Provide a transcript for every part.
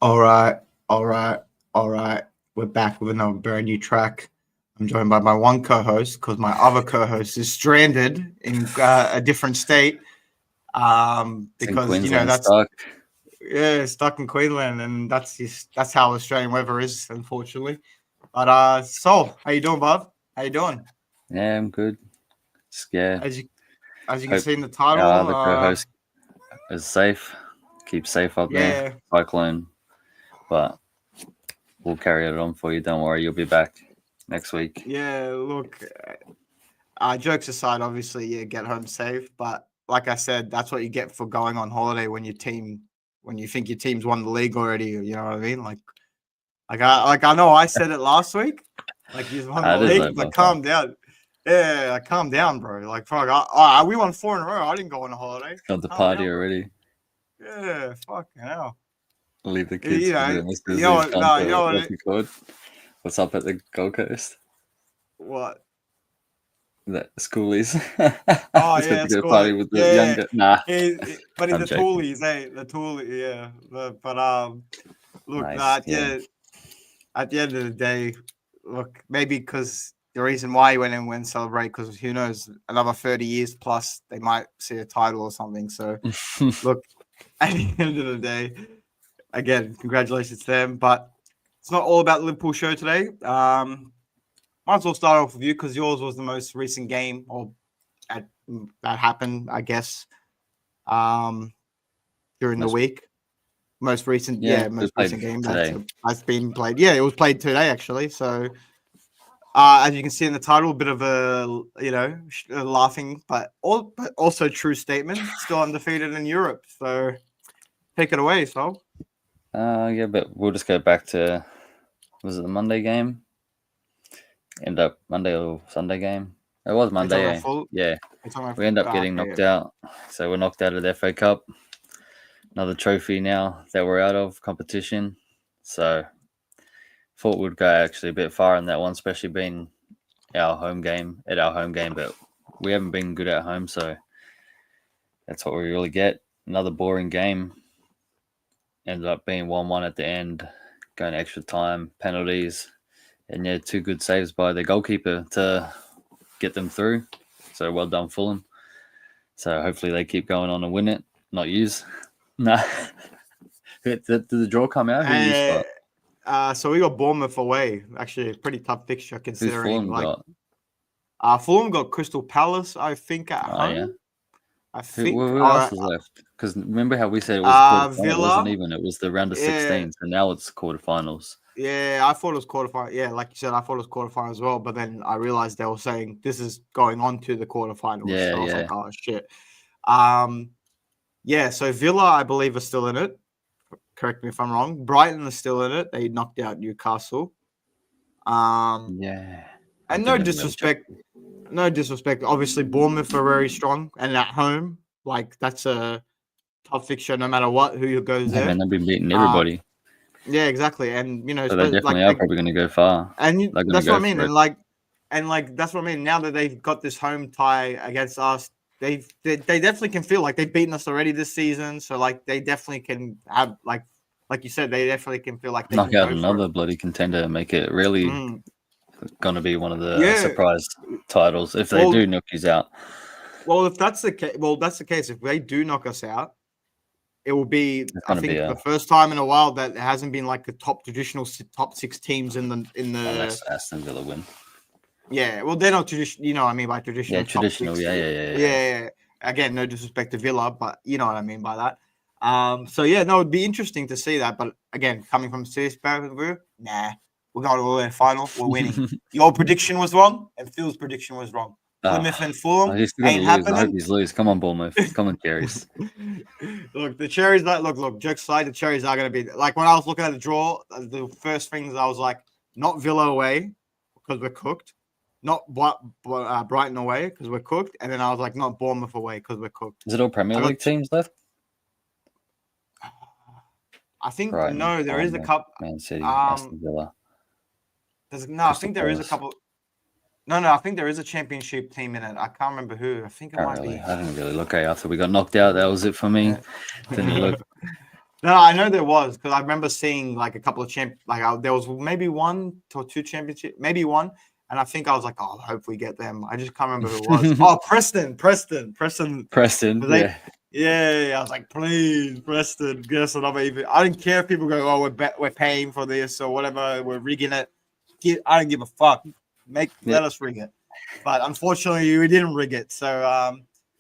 All right, all right, all right. We're back with another brand new track. I'm joined by my one co-host because my other co-host is stranded in a different state. Because that's stuck. stuck in Queensland, and that's how Australian weather is, unfortunately. But Sol, how you doing, bud? How you doing? Yeah, I'm good. Scared. As you can Hope see in the our title, other co-host is safe. Keep safe up there. Cyclone. But we'll carry it on for you. Don't worry, you'll be back next week. Yeah, look, jokes aside, obviously, get home safe. But like I said, that's what you get for going on holiday when you think your team's won the league already. You know what I mean? I know I said it last week. Like you won the league, but calm down. Yeah, calm down, bro. Like, fuck, we won 4 in a row. I didn't go on a holiday. Got the party already. Yeah, fucking hell. Leave the kids. What's up at the Gold Coast? What? The schoolies. Oh yeah, it's party with the younger. Nah, but in the toolies, the toolies, yeah. Look, nice, at the end of the day, look, maybe because the reason why he went and went celebrate, because who knows, another 30 years plus, they might see a title or something. So, look, at the end of the day, again, congratulations to them. But it's not all about the Liverpool show today. Might as well start off with you because yours was the most recent game that happened, I guess, during the week. Most recent game that's been played. Yeah, it was played today actually. So, as you can see in the title, a bit of a laughing, but also true statement. Still undefeated in Europe. So, take it away, Sol. Yeah, but we'll just go back to, was it the Monday game? End up Monday or Sunday game? It was Monday. Yeah, we end up getting knocked out. So we're knocked out of the FA Cup. Another trophy now that we're out of competition. So thought we'd go actually a bit far in that one, especially being our home game, but we haven't been good at home, so that's what we really get. Another boring game. Ended up being 1-1 at the end, going extra time, penalties, and 2 good saves by the goalkeeper to get them through. So well done, Fulham. So hopefully they keep going on and win it, not use. Nah. Did the draw come out? Who you got? So we got Bournemouth away. Actually, a pretty tough fixture considering. Who's Fulham got? Fulham got Crystal Palace, I think, at home. Yeah. I think. Who else is left? Because remember how we said it was quarterfinals? Villa. It wasn't even. It was the round of 16, so now it's quarterfinals. Yeah, I thought it was quarterfinals. Yeah, like you said, I thought it was quarterfinals as well. But then I realized they were saying this is going on to the quarterfinals. Yeah, so I was like, oh shit. So Villa, I believe, are still in it. Correct me if I'm wrong. Brighton is still in it. They knocked out Newcastle. Yeah. And no disrespect. No disrespect. Obviously, Bournemouth are very strong, and at home, like that's a tough fixture no matter what who goes there. Man, they've been beating everybody. Yeah, exactly. And so they definitely are probably going to go far. And that's what I mean. And that's what I mean. Now that they've got this home tie against us, they definitely can feel like they've beaten us already this season. So like they definitely can have like you said, they definitely can feel like they knock can out another bloody contender and make it really going to be one of the surprise titles if they do knock us out. Well, if that's the case, if they do knock us out, it will be, I think, the first time in a while that it hasn't been like the traditional top 6 teams in the. Unless Aston Villa win. Yeah, well, they're not traditional. You know what I mean by traditional. Yeah, traditional. Yeah. Again, no disrespect to Villa, but you know what I mean by that. So yeah, no, it'd be interesting to see that. But again, coming from serious point of view, nah, we're going to the final. We're winning. Your prediction was wrong, and Phil's prediction was wrong. Plymouth and Fulham ain't happening. I hope he's lose. Come on, Bournemouth. Come on, Cherries. Look, the Cherries. Look. Jokes aside, the Cherries are going to be like when I was looking at the draw. The first things I was like, not Villa away because we're cooked, not Brighton away because we're cooked, and then I was like, not Bournemouth away because we're cooked. Is it all Premier League teams left? I think Brighton, there is a couple. Man City, Aston Villa. I think there is a couple. No, I think there is a championship team in it. I can't remember who. I think it might be. I didn't really look. After we got knocked out, that was it for me. Didn't look. No, I know there was because I remember seeing like a couple of there was maybe 1 or 2 championship, maybe one, and I think I was like, oh, I hope we get them. I just can't remember who it was. Oh, Preston. Yeah. Yeah. I was like, please, Preston, get us another even. I didn't care if people go, oh, we're paying for this or whatever, we're rigging it. I don't give a fuck. Let us rig it. But unfortunately, we didn't rig it, so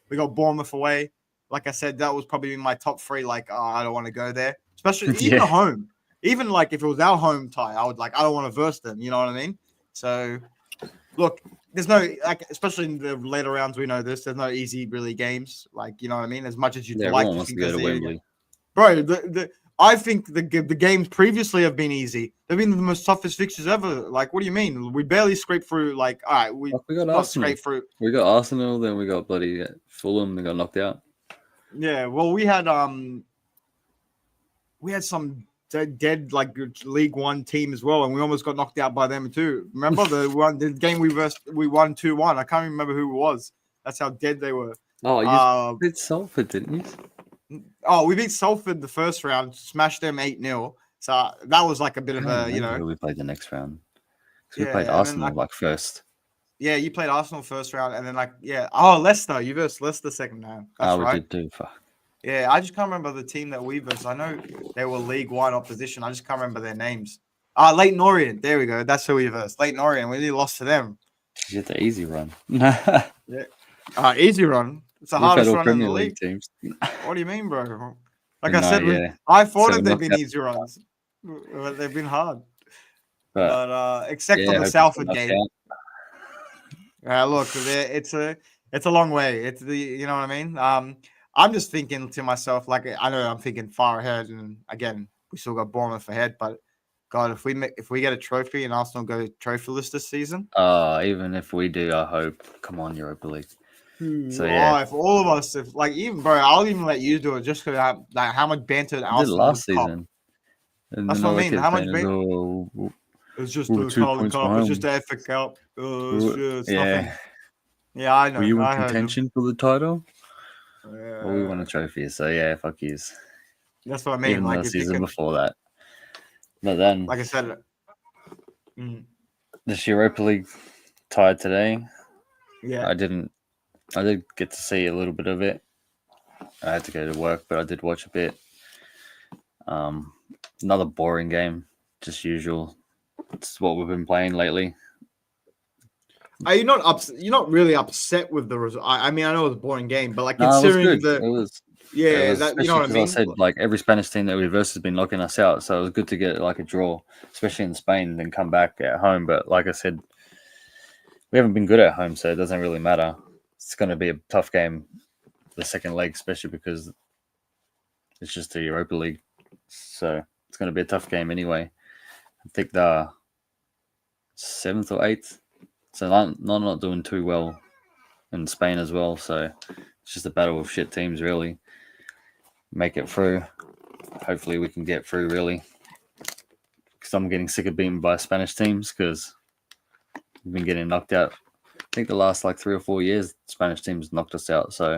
we got Bournemouth away. Like I said, that was probably my top 3. Like, oh, I don't want to go there, especially even at home. Even like if it was our home tie, I would like, I don't want to verse them. You know what I mean? So, look, there's no like, especially in the later rounds, we know this. There's no easy really games. Like, you know what I mean? As much as you'd like to think go to Wembley, bro. I think the games previously have been easy. They've been the most toughest fixtures ever. Like, what do you mean? We barely scraped through. Like, all right, we got Arsenal. Through. We got Arsenal, then we got bloody Fulham. They got knocked out. Yeah, well, we had some dead like League One team as well, and we almost got knocked out by them too. Remember the game we won 2-1. I can't remember who it was. That's how dead they were. Oh, you beat Salford, didn't you? Oh, we beat Salford the first round, smashed them 8-0. So that was like a bit of a, who we played the next round. We played Arsenal like first. Yeah, you played Arsenal first round, and then Leicester. You versed Leicester second round. That's right. We did too. Fuck. Yeah, I just can't remember the team that we versed. I know they were League One opposition. I just can't remember their names. Leighton Orient. There we go. That's who we versed. Leighton Orient. We nearly lost to them. You get the easy run. Yeah. Easy run. It's the hardest run in the league. Teams. What do you mean, bro? Like I said, I thought they've been easy runs. But they've been hard. But except for the Salford game. Look, it's a long way. It's you know what I mean? I'm just thinking to myself, like, I know I'm thinking far ahead, and again, we still got Bournemouth ahead, but God, if we get a trophy and Arsenal go trophyless this season, even if we do, I hope. Come on, Europa League. So if all of us, even bro, I'll even let you do it just because how much banter Arsenal did last season. That's what I mean. How much banter? It's just the Carling Cup. It's just the FA Cup. It's nothing. Yeah, I know. Were you in contention for the title? Well, we won a trophy, so yeah, fuck yous. That's what I mean. Even like the season before that. But then, like I said, this Europa League tied today. Yeah, I did get to see a little bit of it. I had to go to work, but I did watch a bit. Another boring game, just usual. It's what we've been playing lately. Are you not upset? You're not really upset with the result. I mean, I know it was a boring game, but like considering it was you know what I mean. I said like every Spanish team that we versed has been knocking us out, so it was good to get like a draw, especially in Spain, and then come back at home. But like I said, we haven't been good at home, so it doesn't really matter. It's going to be a tough game, the second leg, especially because it's just the Europa League, so it's going to be a tough game anyway. I think the 7th or 8th. So I'm not doing too well in Spain as well. So it's just a battle of shit teams, really. Make it through. Hopefully we can get through, really. Because I'm getting sick of being by Spanish teams because we've been getting knocked out. I think the last 3 or 4 years, Spanish teams knocked us out. So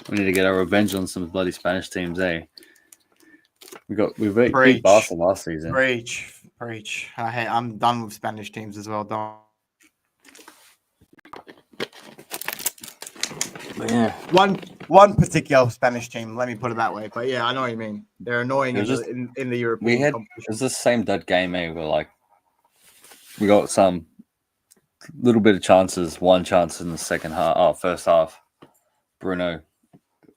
we need to get our revenge on some bloody Spanish teams, eh? We beat Barca last season. Preach. I'm done with Spanish teams as well. But yeah, one particular Spanish team. Let me put it that way. But yeah, I know what you mean. They're annoying in the European competition. It was the same dead game, eh? We got some little bit of chances. One chance in the first half. Bruno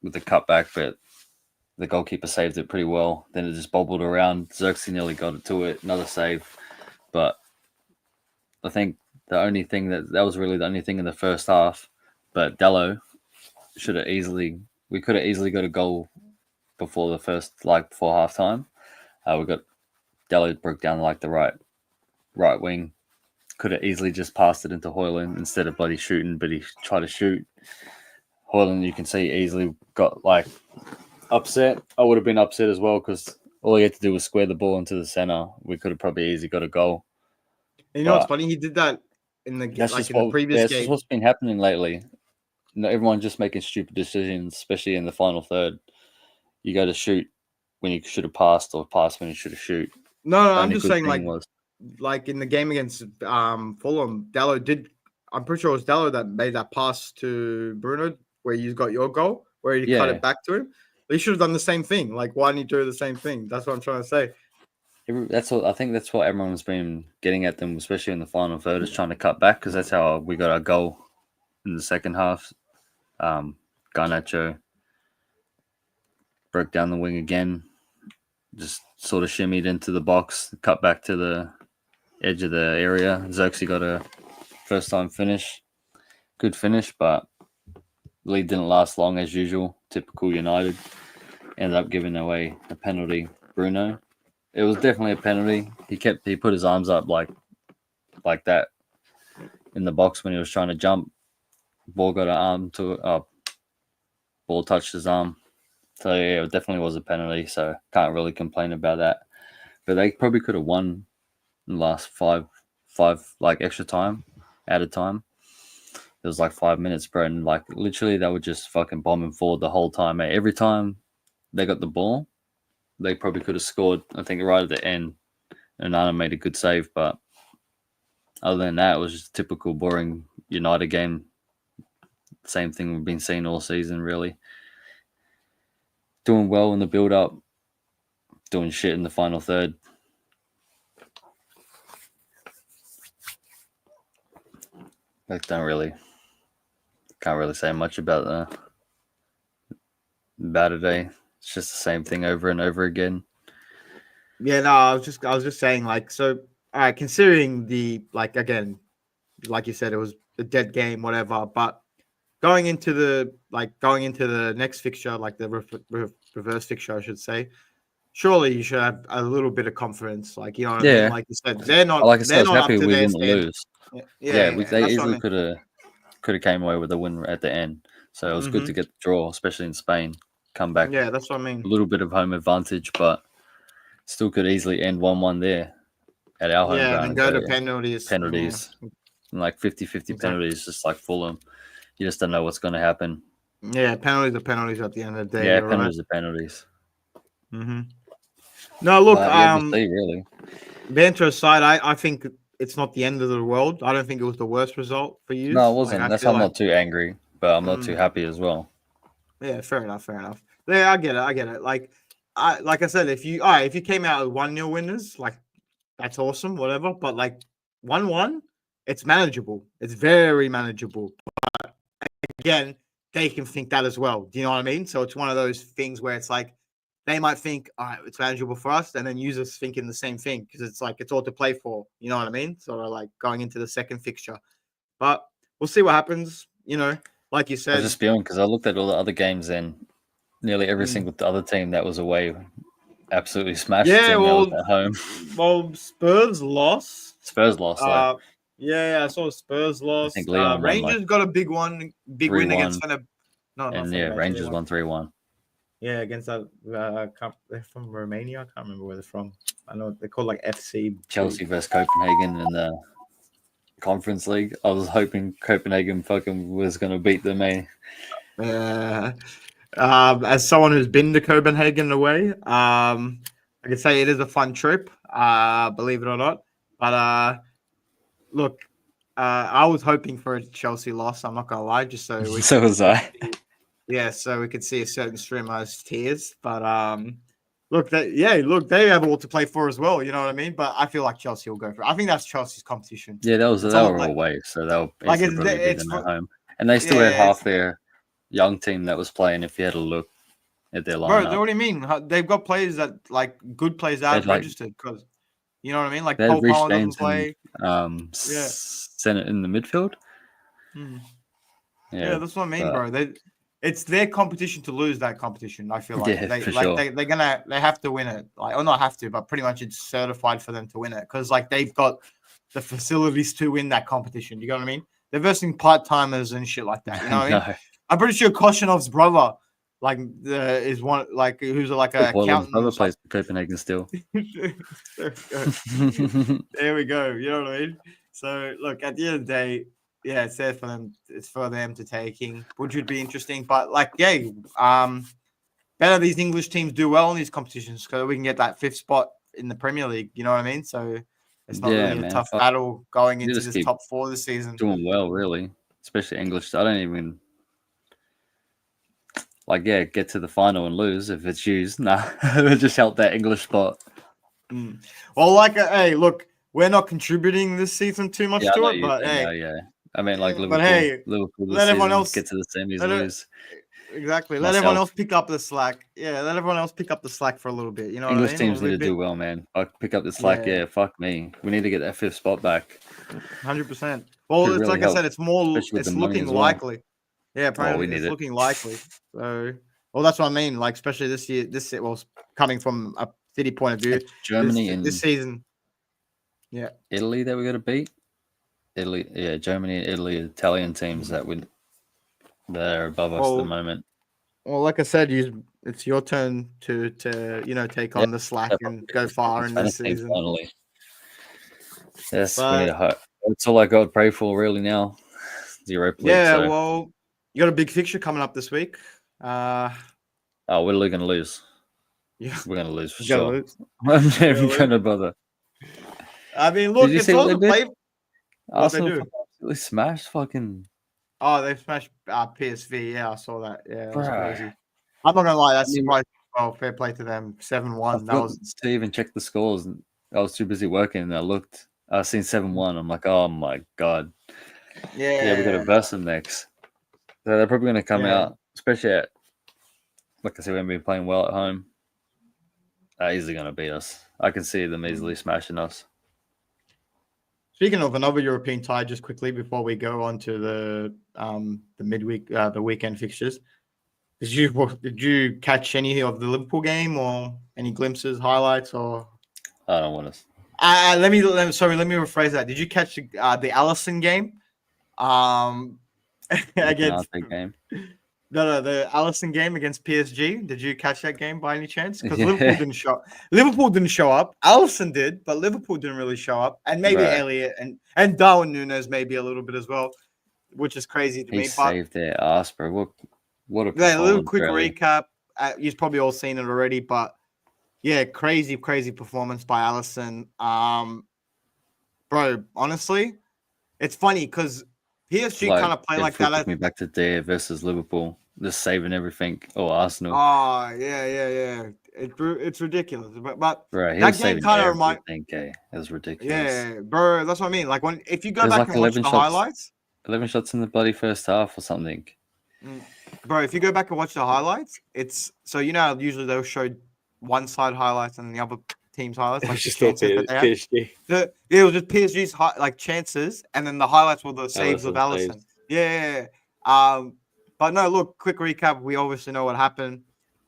with the cutback, but the goalkeeper saved it pretty well. Then it just bobbled around. Xerxes nearly got it to it. Another save. But I think the only thing that was really the only thing in the first half. But Dello we could have easily got a goal before before halftime. We got Dello broke down the right wing. Could have easily just passed it into Hoyland instead of bloody shooting, but he tried to shoot. Hoyland, you can see, easily got upset. I would have been upset as well because all he had to do was square the ball into the center. We could have probably easily got a goal. And you know what's funny? He did that in the previous that's game. just what's been happening lately. Everyone's just making stupid decisions, especially in the final third. You go to shoot when you should have passed, or pass when you should have shoot. No, I'm just saying like in the game against Fulham, I'm pretty sure it was Dallo that made that pass to Bruno where you got your goal, where you cut it back to him. But you should have done the same thing. Like, why didn't you do the same thing? That's what I'm trying to say. I think that's what everyone's been getting at them, especially in the final third, is trying to cut back, because that's how we got our goal in the second half. Garnacho broke down the wing again, just sort of shimmied into the box, cut back to the edge of the area. Xerxes got a first time finish. Good finish, but lead didn't last long as usual. Typical United. Ended up giving away a penalty. Bruno. It was definitely a penalty. He put his arms up like that in the box when he was trying to jump. Ball got an arm to ball touched his arm. So yeah, it definitely was a penalty. So can't really complain about that. But they probably could have won in the last five like extra time, added time. It was like 5 minutes, bro, and like literally they were just fucking bombing forward the whole time. Mate. Every time they got the ball, they probably could have scored. I think right at the end, and Anna made a good save. But other than that, it was just a typical boring United game. Same thing we've been seeing all season, really. Doing well in the build-up, doing shit in the final third. I can't really say much about today. It's just the same thing over and over again. Yeah, no, I was just saying, like, so considering the, like, again, like you said, it was a dead game, whatever, but going into the next fixture, like the reverse fixture, I should say, surely you should have a little bit of confidence. Like, you know what I mean? Like you said, they're not. Like I said, I was happy we didn't standard. lose. They easily could have came away with a win at the end. So it was good to get the draw, especially in Spain. Come back. Yeah, that's what I mean. A little bit of home advantage, but still could easily end 1-1 there at our home ground. And go to penalties. Yeah. And like 50-50 penalties, just like Fulham. You just don't know what's going to happen. Yeah, penalties are penalties at the end of the day. Yeah, penalties are penalties. Mm-hmm. No, look, we'll see, really. Banter aside, I think it's not the end of the world. I don't think it was the worst result for you. No, it wasn't. Like, that's why I'm not too angry, but I'm not too happy as well. Yeah, fair enough. Yeah, I get it. Like I said, if you came out with 1-0 winners, like that's awesome, whatever. But like 1-1, it's manageable. It's very manageable. But again, they can think that as well. Do you know what I mean? So it's one of those things where it's like they might think, all right, it's manageable for us, and then users thinking the same thing because it's like it's all to play for. You know what I mean? Sort of like going into the second fixture. But we'll see what happens. You know, like you said. I was just feeling because I looked at all the other games and nearly every single other team that was away absolutely smashed. Yeah, well, that was at home. Well, Spurs lost. Yeah, I saw Spurs lost. I think Leon Rangers got a big win against Rangers won 3-1. Yeah, against that. They're from Romania. I can't remember where they're from. I know they're called like FC. Chelsea versus Copenhagen in the Conference League. I was hoping Copenhagen fucking was going to beat them. As someone who's been to Copenhagen away, I can say it is a fun trip. Believe it or not, but look, I was hoping for a Chelsea loss. I'm not gonna lie, just so so was I. Yeah, so we could see a certain streamer's tears. But they have all to play for as well. You know what I mean? But I feel like Chelsea will go for it. I think that's Chelsea's competition. Yeah, they were away, so they'll beat them at home, and they still had half their young team that was playing. If you had a look at their lineup, bro, what do you mean? They've got players that like good players out registered because you know what I mean. Like Paul Palmer doesn't play. Senate in the midfield. Yeah, that's what I mean, bro. It's their competition to lose that competition. I feel like they have to win it. Like, or not have to, but pretty much it's certified for them to win it because like they've got the facilities to win that competition. You know what I mean? They're versing part timers and shit like that. You know what I mean? I'm pretty sure Koshinov's brother, like, is one like who's like a accountant. Brother plays for Copenhagen still. There we go. You know what I mean? So look, at the end of the day, yeah, it's there for them. It's for them to taking, which would be interesting. But like, yeah, better these English teams do well in these competitions because we can get that 5th spot in the Premier League. You know what I mean? So it's not really a tough battle going into this top 4 this season. Doing well, really, especially English. I don't even get to the final and lose if it's used. Nah, just help that English spot. Well, hey, look, we're not contributing this season too much to it, but hey, I mean, like Liverpool. But hey, Liverpool let everyone else get to the semis, lose. Exactly. Let everyone else pick up the slack. Yeah, let everyone else pick up the slack for a little bit. You know, English teams need to do well, man. Pick up the slack. Yeah, fuck me. We need to get that 5th spot back. 100%. Well, it's really like I said, it's more. It's looking likely. Yeah, apparently it's looking likely. So, well, that's what I mean. Like, especially this year. Coming from a City point of view, it's Germany and this season. Yeah, Italy that we got to beat. Italy, yeah, Germany and Italy, Italian teams that are above us at the moment. Well, like I said, it's your turn to take on the slack and go far in this season. Finally, yes, we need to hope. That's all I got to pray for really now. Europa League. Yeah, well, you got a big fixture coming up this week. We're going to lose. Yeah, we're going to lose for sure. I'm never going to bother. I mean, look, it's all the play. Arsenal absolutely smashed fucking. Oh, they smashed PSV. Yeah, I saw that. Yeah, that was crazy. I'm not gonna lie, that's surprising. Well, fair play to them. 7-1. That was to even check the scores. I was too busy working, and I seen 7-1. I'm like, oh my god. Yeah, we got to verse them next. So they're probably going to come out, especially like I said, when we're playing well at home. Easily going to beat us. I can see them easily smashing us. Speaking of another European tie, just quickly before we go on to the midweek, the weekend fixtures, did you catch any of the Liverpool game or any glimpses, highlights, or? I don't want to. Let me rephrase that. Did you catch the Alisson game? Against game. No, the Alisson game against PSG. Did you catch that game by any chance? Because Liverpool didn't show up. Alisson did, but Liverpool didn't really show up. And maybe Elliott and Darwin Núñez maybe a little bit as well, which is crazy to me. He saved their ass, bro. What a little quick recap. You've probably all seen it already, but yeah, crazy performance by Alisson. Bro, honestly, it's funny because PSG kind of play like that. Took me back to there versus Liverpool, just saving everything. Or Arsenal. Oh yeah. It's ridiculous, but right, that game kind of reminds. It was ridiculous. Yeah, bro, that's what I mean. Like if you go back and watch the highlights, 11 shots in the bloody first half or something. Bro, if you go back and watch the highlights, it's so usually they'll show one side highlights and the other team's highlights. Like just PSG. It was just PSG's chances, and then the highlights were the saves of Alisson. Yeah. But no, look, quick recap. We obviously know what happened.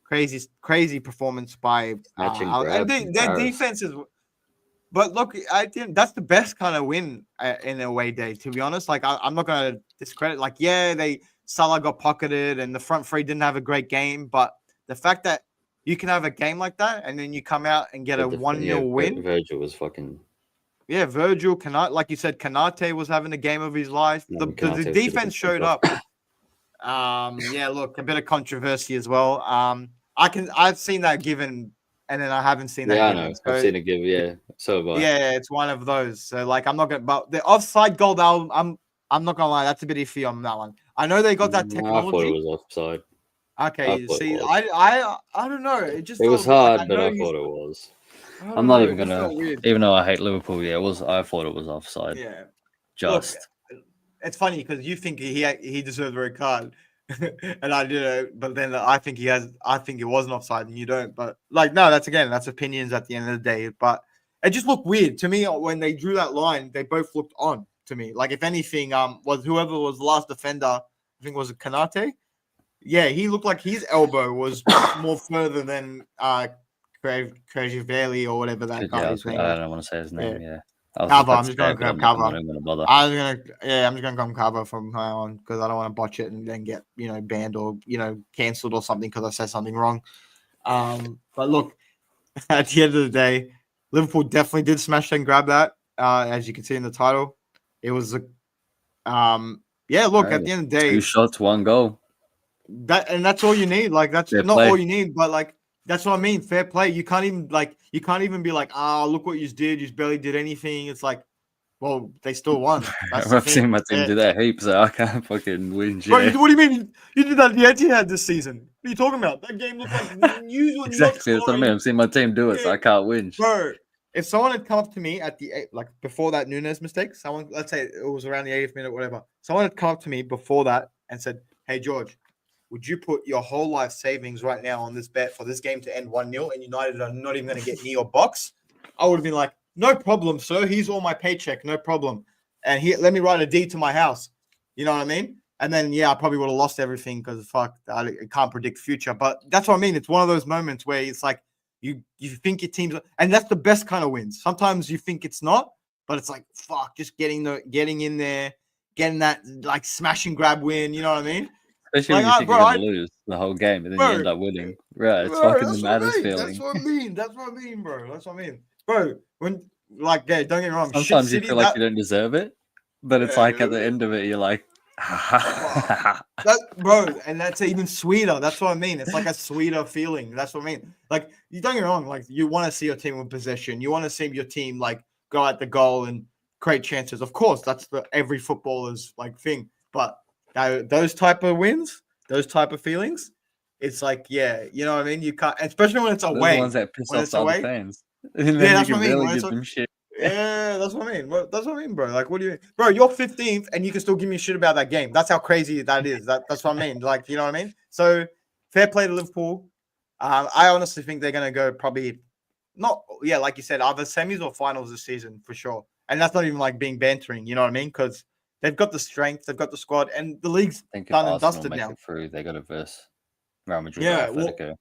Crazy performance by their defense is. But look, I think that's the best kind of win in a away day. To be honest, like I'm not going to discredit. Like Salah got pocketed, and the front three didn't have a great game. But the fact that you can have a game like that, and then you come out and get a 1-0 win. Virgil was fucking. Yeah, Virgil, like you said, Kanate was having a game of his life. The defense showed up. Look, a bit of controversy as well. I've seen that given, and then I haven't seen that. Yeah, given. I know. So, I've seen it given. Yeah, so have I. Yeah, it's one of those. So like, I'm not gonna. But the offside goal, I'm not gonna lie, that's a bit iffy on that one. I know they got that technology. I thought it was offside. Okay, see, I don't know. It was hard, but I thought it was. I'm not even gonna, even though I hate Liverpool. Yeah, it was. I thought it was offside. Yeah, just. Look, it's funny because you think he deserved a red card, and I did, but then I think he has. I think it wasn't offside, and you don't. But like, no, that's opinions at the end of the day. But it just looked weird to me when they drew that line. They both looked on to me. Like if anything, was whoever was the last defender. I think was it Kanate. Yeah, he looked like his elbow was more further than Krejciveli or whatever that guy is. I don't want to say his name. Yeah. Cover. I'm just going to grab cover. I'm just going to come cover from now on because I don't want to botch it and then get banned or cancelled or something because I said something wrong. But look, at the end of the day, Liverpool definitely did smash and grab that, as you can see in the title. it was a look, at the end of the day, 2 shots, 1 goal. That's all you need. Like that's not all you need, but like that's what I mean. Fair play. You can't even be like, look what you did. You barely did anything. It's like, well, they still won. I've seen my team do that heaps, so I can't fucking win. Bro, what do you mean? You did that at the Etihad this season. What are you talking about? That game looked like usual. Exactly, that's what I mean. I've seen my team do it, so I can't win. Bro, if someone had come up to me at before that Nunes mistake, let's say it was around the 80th minute, whatever. Someone had come up to me before that and said, "Hey George, would you put your whole life savings right now on this bet for this game to end 1-0 and United are not even going to get near your box?" I would have been like, "No problem, sir. Here's all my paycheck. No problem. And let me write a deed to my house." You know what I mean? And then, I probably would have lost everything because I can't predict future. But that's what I mean. It's one of those moments where it's like you think your team's – and that's the best kind of wins. Sometimes you think it's not, but it's like, fuck, just getting in there, getting that, like, smash and grab win. You know what I mean? Especially when you think you're going to lose the whole game and then you end up winning. Right, it's fucking the maddest feeling. That's what I mean. That's what I mean, bro. That's what I mean. Bro, when, like, don't get me wrong. Sometimes you feel like you don't deserve it, but it's like at the end of it, you're like, bro, and that's even sweeter. That's what I mean. It's like a sweeter feeling. That's what I mean. Like, you don't get me wrong. Like, you want to see your team with possession. You want to see your team, like, go at the goal and create chances. Of course, that's every footballer's, like, thing. But those type of wins, those type of feelings, it's like, you know what I mean? You can't, especially when it's away. The ones that piss off the other fans. And then that's what I mean. Give them shit. Yeah, that's what I mean. That's what I mean, bro. Like, what do you mean? Bro, you're 15th and you can still give me shit about that game. That's how crazy that is. That's what I mean. Like, you know what I mean? So, fair play to Liverpool. I honestly think they're going to go probably like you said, either semis or finals this season for sure. And that's not even like being bantering, you know what I mean? Because they've got the strength, they've got the squad, and the league's done and dusted now. They got to verse Real Madrid or Atletico.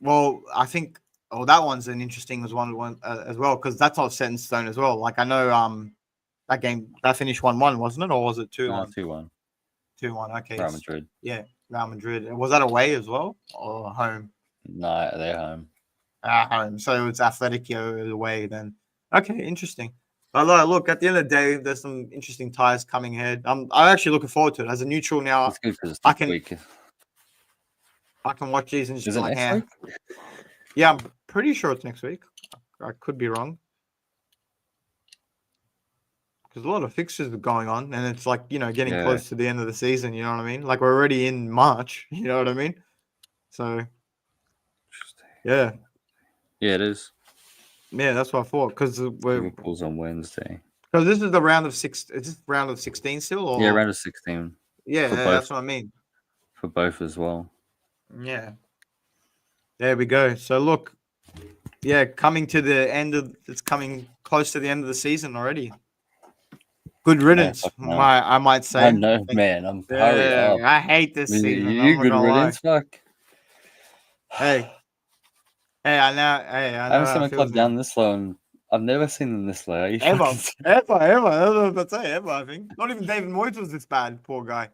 Well, I think that one's an interesting one as well, because that's not set in stone as well. Like, I know that game, that finished 1-1, wasn't it? Or was it 2-1? 2-1. 2-1, okay. Real Madrid. Yeah, Real Madrid. Was that away as well or home? No, they're home. Home. So it's Atletico away then. Okay, interesting. But look, at the end of the day, there's some interesting ties coming ahead. I'm actually looking forward to it. As a neutral now, it's good because it's I can watch these and just be like, next week? Yeah, I'm pretty sure it's next week. I could be wrong. Because a lot of fixtures are going on, and it's like, getting close to the end of the season, you know what I mean? Like, we're already in March, you know what I mean? So, yeah. Yeah, it is. Yeah, that's what I thought. Because Liverpool's on Wednesday. Because this is the round of 6. Is this round of 16 still? Or? Yeah, round of 16. Yeah, that's what I mean. For both as well. Yeah. There we go. So look, coming to the end it's coming close to the end of the season already. Good riddance, I might say. I know, man. I'm hurry up. I hate this season. You good riddance, fuck. Hey, I know. I haven't seen my club down this low, and I've never seen them this low. Ever. I don't know what to say. Ever, I think. Not even David Moyes was this bad. Poor guy.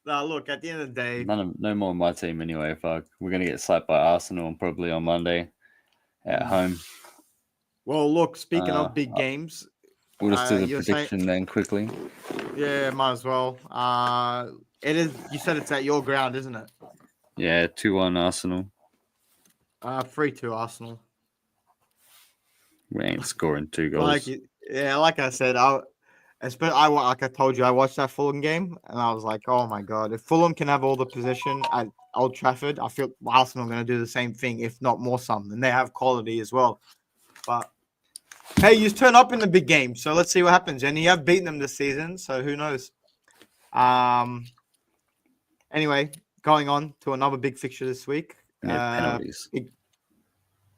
Look, at the end of the day, no more of my team anyway. Fuck, we're gonna get slapped by Arsenal and probably on Monday at home. Well, look, speaking of big games, we'll just do the prediction then quickly. Yeah, might as well. It is. You said it's at your ground, isn't it? Yeah, 2-1 Arsenal. 3-2 Arsenal. We ain't scoring 2 goals. Like I said, like I told you, I watched that Fulham game and I was like, oh my god, if Fulham can have all the possession at Old Trafford, I feel Arsenal are going to do the same thing, if not more some, and they have quality as well. But hey, you turn up in the big game, so let's see what happens. And you have beaten them this season, so who knows? Anyway, going on to another big fixture this week. Penalties.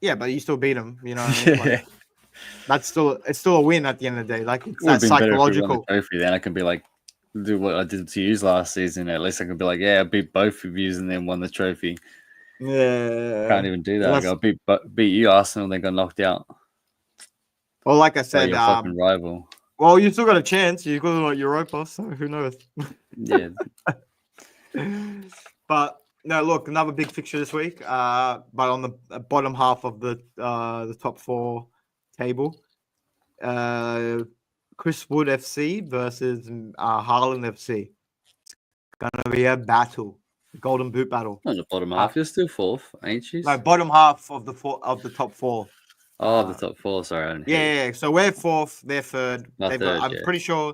But you still beat them. You know what I mean? Like, it's still a win at the end of the day. Like, it's that psychological. Trophy, then I can be like, do what I did to you last season. At least I can be like, I beat both of you and then won the trophy. Yeah, can't even do that. I got beat you, Arsenal, then got knocked out. Well, like I said, your fucking rival. Well, you still got a chance. You got Europa, so who knows? Yeah. But no, look, another big fixture this week. But on the bottom half of the top 4 table, Chris Wood FC versus Harlan FC. It's gonna be a battle, golden boot battle. On the bottom half, you're still fourth, ain't you? No, bottom half of the top four. Oh, the top four. Sorry, yeah. So we're fourth, they're third. I'm yeah. pretty sure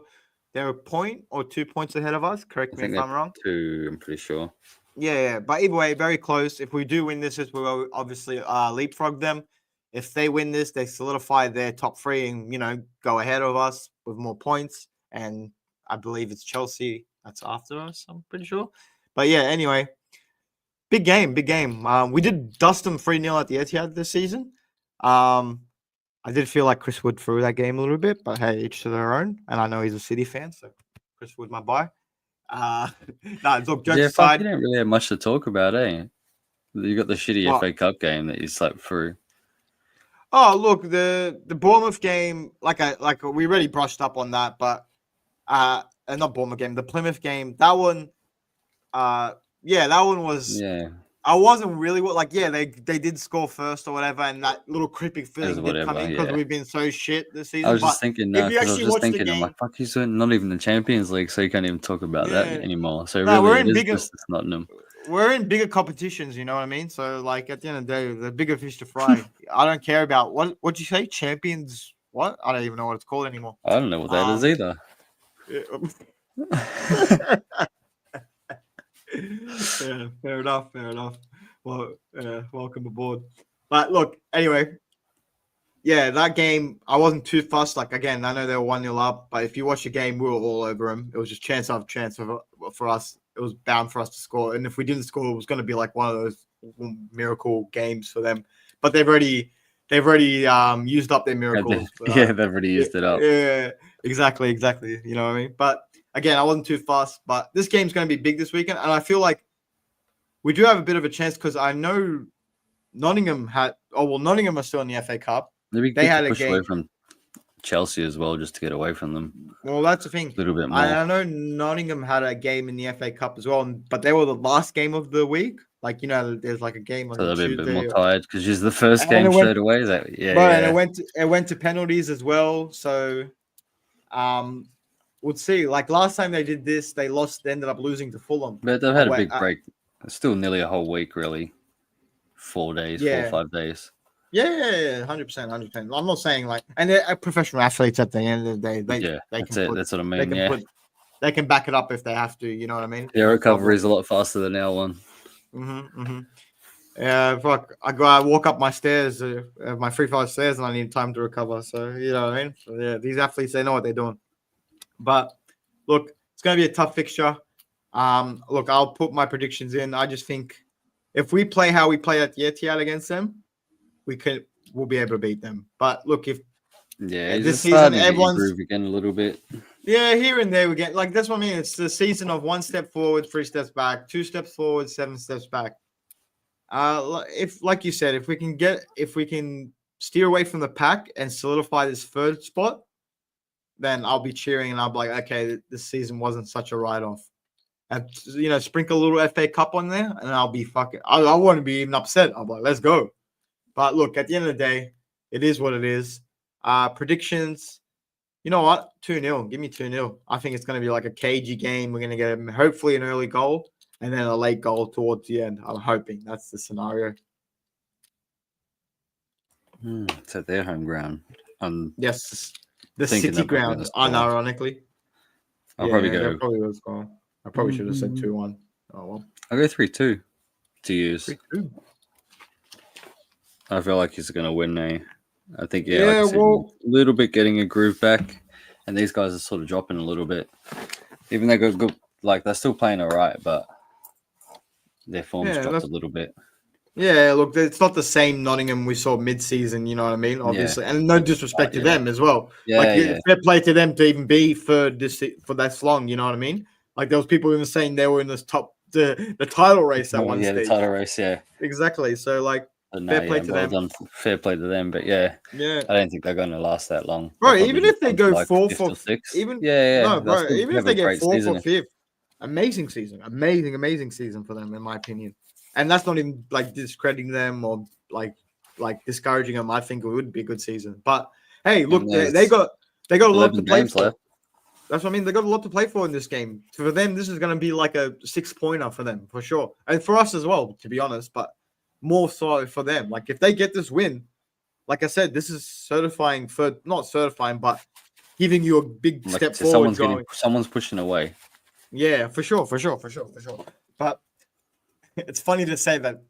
they're a point or 2 points ahead of us. Correct me if I'm wrong. 2, I'm pretty sure. Yeah. But either way, very close. If we do win this, we'll obviously leapfrog them. If they win this, they solidify their top 3 and, go ahead of us with more points. And I believe it's Chelsea that's after us, I'm pretty sure. But yeah, anyway, big game. We did dust them 3-0 at the Etihad this season. I did feel like Chris Wood threw that game a little bit, but hey, each to their own. And I know he's a City fan, so Chris Wood, my boy. Look, jokes aside, you didn't really have much to talk about, eh? You got the shitty FA Cup game that you slept through. Oh, look, the Bournemouth game, like we already brushed up on that, but not Bournemouth game, the Plymouth game, that one, that one was. Yeah. I wasn't really they did score first or whatever, and that little creepy feeling did come in because we've been so shit this season. I was just thinking, I'm like, fuck, he's not even the Champions League, so you can't even talk about that anymore. So we're in bigger, we're in bigger competitions, you know what I mean? So like at the end of the day, the bigger fish to fry. I don't care about what'd you say, Champions? What? I don't even know what it's called anymore. I don't know what that is either. Yeah, fair enough. Well, welcome aboard. But look, anyway, that game, I wasn't too fussed. Like, again, I know they were 1-0 up, but if you watch the game, we were all over them. It was just chance for us. It was bound for us to score. And if we didn't score, it was going to be like one of those miracle games for them. But they've already used up their miracles. They've already used it up. Yeah, exactly. You know what I mean? But again, I wasn't too fussed, but this game's going to be big this weekend, and I feel like we do have a bit of a chance because I know Nottingham are still in the FA Cup. They had a game away from Chelsea as well, just to get away from them. Well, that's the thing. A little bit more. I know Nottingham had a game in the FA Cup as well, but they were the last game of the week. Like, there's like a game on so Tuesday. They're a bit more tired because it's the first game straight away. And it went to penalties as well. So, we'll see. Like last time they did this, they ended up losing to Fulham. But they've had a big break. It's still nearly a whole week, really. 4 days, 4 or 5 days. Yeah, 100%. I'm not saying and they're professional athletes at the end of the day. That's what I mean. They can back it up if they have to. You know what I mean? Their recovery is a lot faster than our one. Yeah, fuck. I walk up my stairs, my 3-5 stairs, and I need time to recover. So you know what I mean? So yeah, these athletes, they know what they're doing. But look, it's going to be a tough fixture. Look, I'll put my predictions in. I just think if we play how we play at the Etihad against them, we'll be able to beat them. But look, if this season everyone's groove again a little bit. Yeah, here and there we get that's what I mean. It's the season of 1 step forward, 3 steps back, 2 steps forward, 7 steps back. If like you said, if we can steer away from the pack and solidify this 3rd spot, then I'll be cheering and I'll be like, okay, this season wasn't such a write-off. And sprinkle a little FA Cup on there, and I'll be fucking. I won't be even upset. I'll be like, let's go. But look, at the end of the day, it is what it is. Predictions. You know what? 2-0. Give me 2-0. I think it's going to be like a cagey game. We're going to get hopefully an early goal and then a late goal towards the end. I'm hoping that's the scenario. It's at their home ground. Yes, the City ground. Unironically, I'll probably go. Probably was gone. I probably should have said 2-1. Oh well. I'll go 3-2 to use. 3-2. I feel like he's going to win now. I think, a little bit getting a groove back, and these guys are sort of dropping a little bit. Even though they're good, they're still playing all right, but their form's dropped a little bit. Yeah, look, it's not the same Nottingham we saw mid-season, you know what I mean? Obviously, and no disrespect to them as well. Fair play to them to even be third for that long, you know what I mean? Like there was people even saying they were in this the title race at one stage. The title race, exactly. So fair play to them. Fair play to them, but I don't think they're going to last that long. Bro, even if they go 4th or 6th, even if they get 4th or 5th, amazing season, amazing season for them, in my opinion. And that's not even discrediting them or discouraging them. I think it would be a good season, but Hey, look, they got a lot to play for. Left. That's what I mean. They got a lot to play for in this game. For them, this is going to be like a 6-pointer for them for sure, and for us as well, to be honest. But more so for them. Like if they get this win, like I said, this is certifying for not certifying, but giving you a big step forward. Someone's pushing away. Yeah, for sure. But it's funny to say that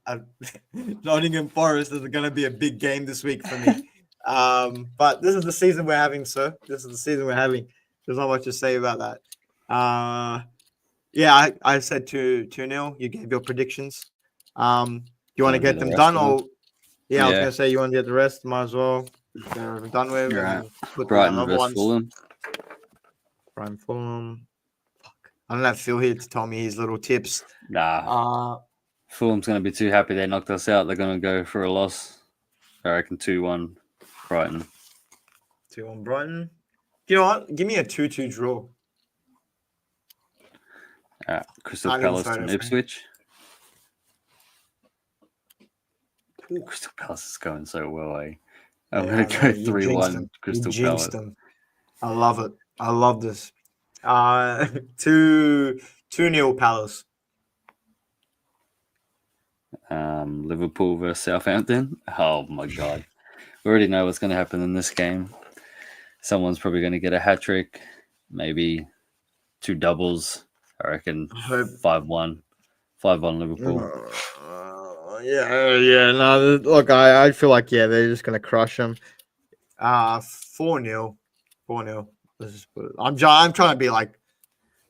Nottingham Forest is going to be a big game this week for me. But this is the season we're having, sir. This is the season we're having. There's not much to say about that. Yeah, I said 2-0. You gave your predictions. You want to get them done, or I was gonna say you want to get the rest. Might as well. They're done with. Right. Brighton versus Fulham. Brighton Fulham. Fuck. I don't have Phil here to tell me his little tips. Nah. Fulham's gonna be too happy they knocked us out. They're gonna go for a loss. I reckon 2-1 Brighton. 2-1 Brighton. You know what? Give me a 2-2 draw. Crystal Palace and Ipswich. Crystal Palace is going so well, eh? I'm going to go 3-1 Crystal Palace. Them. I love it. I love this. 2-0 Palace. Liverpool versus Southampton. Oh, my God. We already know what's going to happen in this game. Someone's probably going to get a hat-trick. Maybe 2 doubles. I reckon 5-1. 5-1 Liverpool. No, look, I feel like, they're just going to crush them. 4-0. 4-0. I'm trying to be like,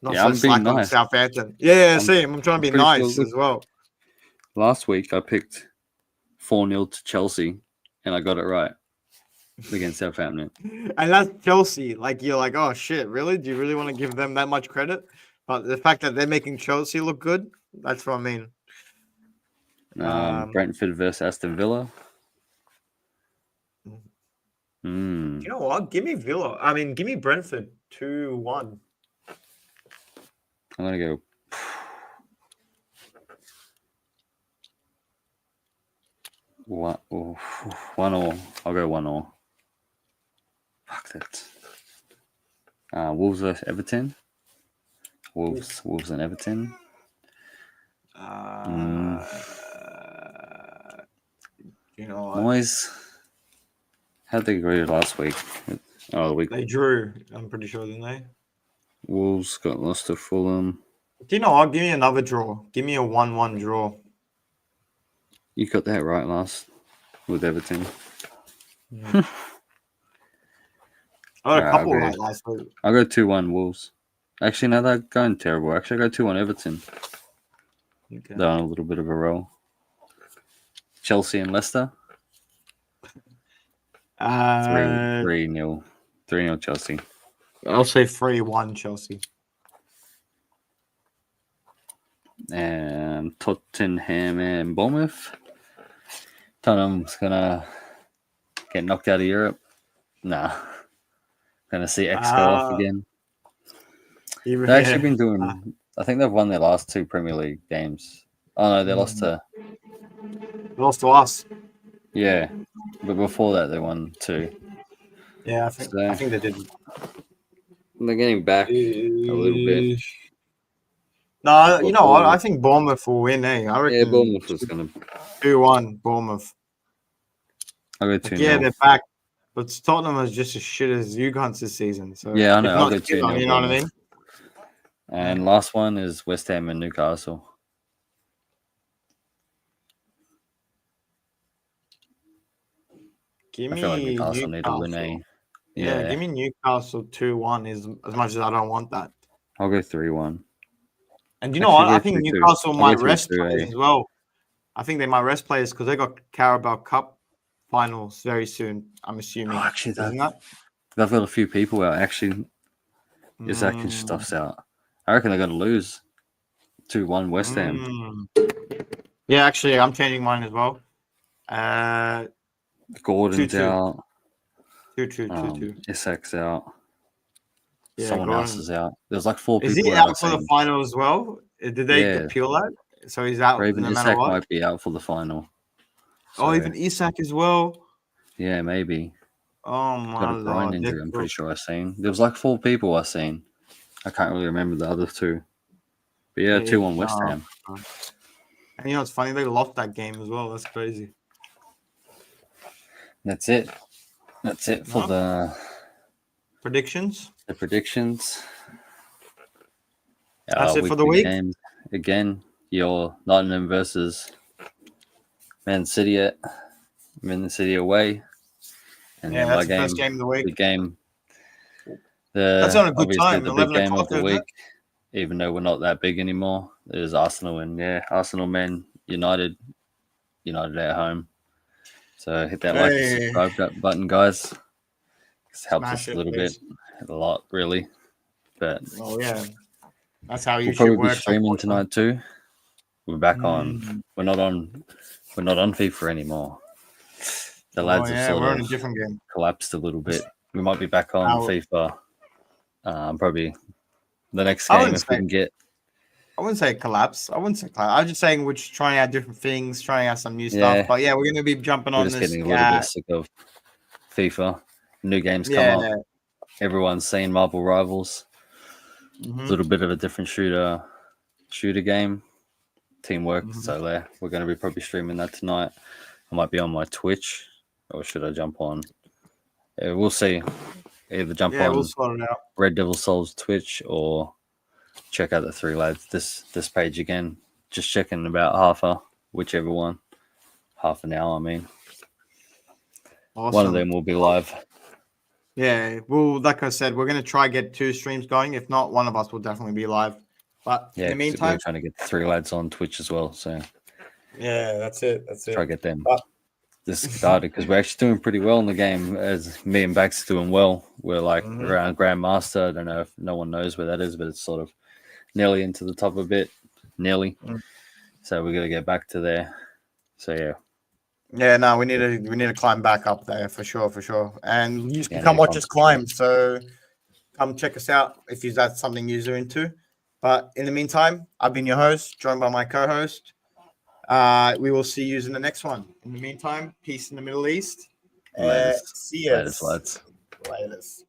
I'm being nice. Southampton. Yeah, same. I'm trying to be nice as well. Last week, I picked 4-0 to Chelsea, and I got it right against Southampton. And that's Chelsea. Like, you're like, oh, shit, really? Do you really want to give them that much credit? But the fact that they're making Chelsea look good, that's what I mean. Brentford versus Aston Villa. You know what? Give me Brentford 2-1. I'm going to go. One all. I'll go 1-1. Fuck that. Wolves versus Everton. Wolves and Everton. You know what? Moyes. How'd they agree last week? The week they drew. I'm pretty sure, didn't they? Wolves got lost to Fulham. Do you know what? Give me another draw. Give me a 1-1 draw. You got that right last with Everton. Yeah. I got a couple right last week. I'll go 2-1 Wolves. Actually, no, they're going terrible. Actually, I go 2-1 Everton. Okay. They're on a little bit of a roll. Chelsea and Leicester. 3-0. 3-0 Chelsea. I'll say 3-1 Chelsea. And Tottenham and Bournemouth. Tottenham's going to get knocked out of Europe. Nah. Going to see X go off again. They've actually been doing... I think they've won their last 2 Premier League games. Oh, no, they lost to... They lost to us. Yeah. But before that, they won 2. Yeah, I think they did. They're getting back a little bit. No, you know what? I think Bournemouth will win, eh? I reckon. Yeah, Bournemouth was going to... 2-1, Bournemouth. I'll go 2-0. Yeah, they're back. But Tottenham is just as shit as you guys this season. So yeah, I know. I'll go 2-0. You know what I mean? And last one is West Ham and Newcastle. I feel like Newcastle need to win, eh? Yeah, give me Newcastle 2-1 as much as I don't want that. I'll go 3-1. And you know what? I think Newcastle might rest players as well. I think they might rest players because they got Carabao Cup finals very soon, I'm assuming. Oh, actually, they've got a few people out. Actually, Isaac and stuff's out. I reckon they're going to lose 2-1 West Ham. Yeah, actually, I'm changing mine as well. Gordon's 2-2. out. 2-2. Isaac's out. Yeah, someone else is out. There's like 4 people. Is he out for the final as well? Did they appeal that? So he's out. Or even Isak might be out for the final. So, even Isak as well. Yeah, maybe. Oh my got a groin Lord. injury. I'm pretty sure I seen. There was like 4 people I seen. I can't really remember the other 2. But yeah, 2-1 West Ham. And you know, it's funny, they lost that game as well. That's crazy. That's it. That's it for the predictions. The predictions. That's it for the week. Games. Again, your Nottingham versus Man City away. And then that's the first game of the week. The game. That's on a good time. The big game of the week, even though we're not that big anymore, is Arsenal and Arsenal Man United at home. So hit that like and subscribe button, guys. It helps us a little bit, a lot really. But that's how we'll probably be streaming tonight too. We're back on. We're not on FIFA anymore. The lads have sort of different game. Collapsed a little bit. We might be back on FIFA. Probably the next game if we can get. I wouldn't say collapse. I'm just saying we're just trying out different things, trying out some new stuff. But we're going to be jumping on this. We're just getting a little bit sick of FIFA. New games come up. Everyone's seen Marvel Rivals. A little bit of a different shooter game. Teamwork. So we're going to be probably streaming that tonight. I might be on my Twitch, or should I jump on? We'll see. Either jump on we'll sort it out. Red Devil Souls Twitch or check out the 3 lads. This page again. Just checking about whichever one. Half an hour, I mean. Awesome. One of them will be live. Yeah, well, like I said, we're going to try get 2 streams going. If not, one of us will definitely be live. But in the meantime, we're trying to get the 3 lads on Twitch as well. So that's it. Try to get them this started because we're actually doing pretty well in the game. As me and Bax doing well, we're like around Grandmaster. I don't know if no one knows where that is, but it's sort of nearly into the top a bit, nearly. So we're gonna get back to there. So no, we need to climb back up there for sure. And you can come watch us climb. So come check us out if that's something you're into. But in the meantime, I've been your host, joined by my co-host. We will see you in the next one. In the meantime, peace in the Middle East. See you. Latest.